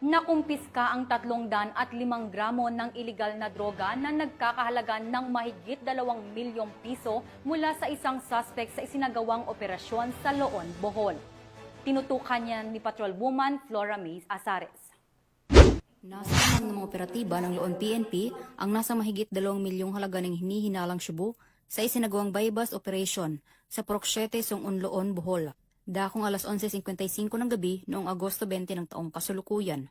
Nakumpiska ang 305 gramo ng iligal na droga na nagkakahalaga ng mahigit 2 milyong piso mula sa isang suspect sa isinagawang operasyon sa Loon, Bohol. Tinutukan niya ni Patrolwoman Flora May Azares. Nasa ng mga operatiba ng Loon PNP ang nasa mahigit 2 milyong halaga ng hinihinalang syubu sa isinagawang buy-bust operation sa Proxete, Song-un, Loon, Bohol. Dakong alas 11:55 ng gabi noong Agosto 20 ng taong kasulukuyan.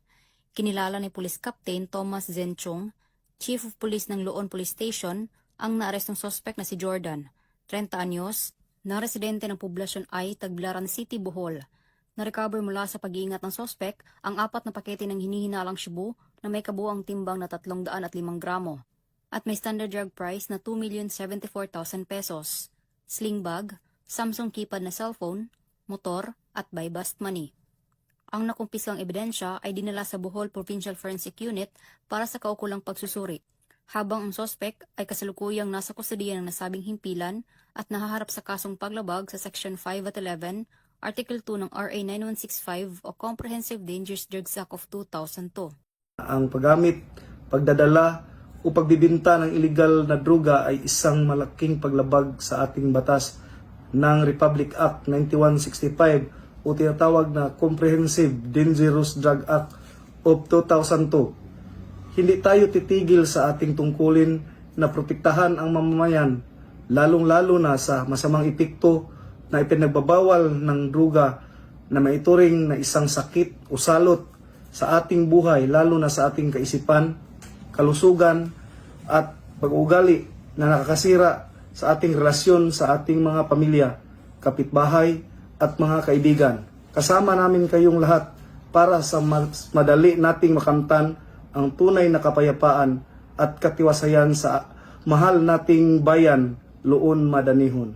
Kinilala ni Police Captain Thomas Zenchong, Chief of Police ng Loon Police Station, ang naarestong suspect na si Jordan, 30 anyos, na residente ng poblasyon ay Tagbilaran City, Bohol. Na-recover mula sa pag-iingat ng suspect ang 4 na pakete ng hinihinalang syubu na may kabuang timbang na 305 gramo at may standard drug price na 2,074,000 pesos, sling bag, Samsung keypad na cellphone, motor at buy-bust money. Ang nakumpiskang ebidensya ay dinala sa Bohol Provincial Forensic Unit para sa kaukulang pagsusuri, habang ang suspect ay kasalukuyang nasa kusodiya ng nasabing himpilan at nahaharap sa kasong paglabag sa Section 5 at 11, Article 2 ng RA 9165 o Comprehensive Dangerous Drugs Act of 2002. Ang paggamit, pagdadala o pagbibinta ng illegal na droga ay isang malaking paglabag sa ating batas ng Republic Act 9165 o tinatawag na Comprehensive Dangerous Drug Act of 2002. Hindi tayo titigil sa ating tungkulin na protektahan ang mamamayan, lalong-lalo na sa masamang epekto na ipinagbabawal ng droga na maituring na isang sakit o salot sa ating buhay, lalo na sa ating kaisipan, kalusugan at pag-uugali na nakakasira sa ating relasyon sa ating mga pamilya, kapitbahay at mga kaibigan. Kasama namin kayong lahat para sa madali nating makamtan ang tunay na kapayapaan at katiwasayan sa mahal nating bayan, Loon, Madanihon.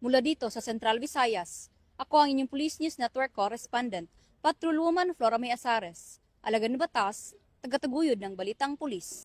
Mula dito sa Central Visayas, ako ang inyong Police News Network Correspondent, Patrolwoman Flora May Azares, alagad ng batas, tagataguyod ng Balitang Pulis.